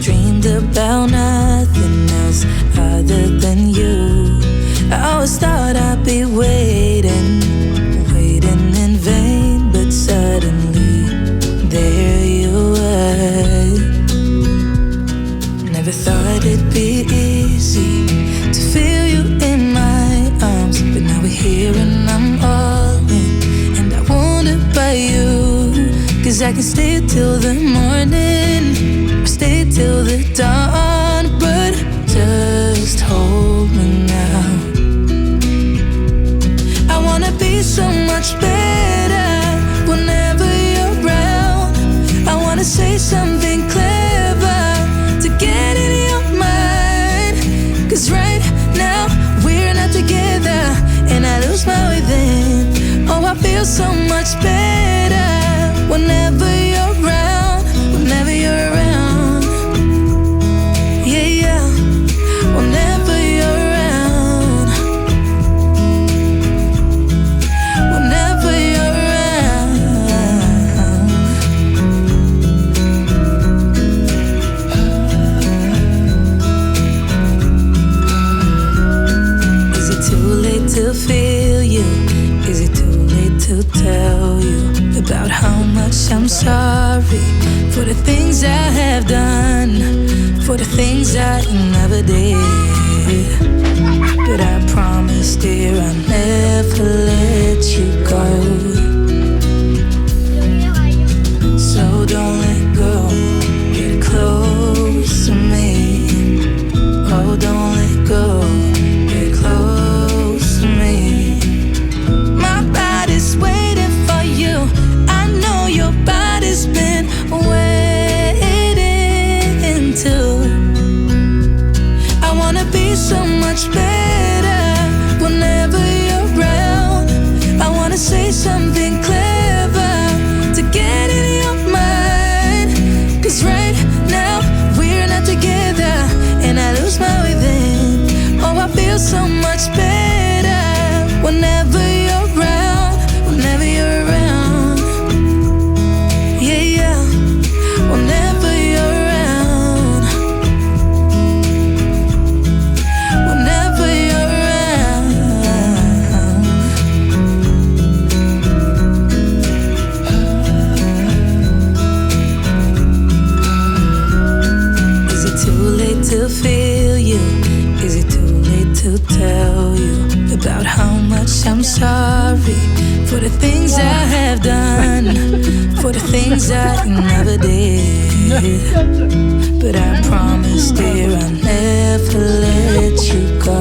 dreamed about nothing else other than you. I always thought I'd be waiting in vain, but suddenly there you were. Never thought it'd be easy to feel you in my arms, but now we're here and I'm all in, and I wonder about you. 'Cause I can stay till the morning, or stay till the dawn, but just hold me now. I wanna be so much better whenever you're around. I wanna say something clever to get in your mind. 'Cause right now we're not together, and I lose my way then. Oh, I feel so much better whenever you're around, whenever you're around. Yeah, yeah, whenever you're around, whenever you're around. Is it too late to feel you? Is it too late to tell you about how much I'm sorry for the things I have done, for the things I never did? But I promise, dear, I'll never let you go. So don't let go, get close to me. Oh, don't let go, get close to me. My body's waiting for you. I know your body's been waiting too. I wanna be so much better whenever you're around. I wanna say something clever to get in your mind. 'Cause right now we're not together, and I lose my way then. Oh, I feel so much better whenever you're around, whenever you're around. Yeah, yeah, whenever you're around, whenever you're around. Is it too late to feel you? Is it too late to tell you about how much I'm sorry for the things I have done, for the things I never did? But I promise, dear, I'll never let you go.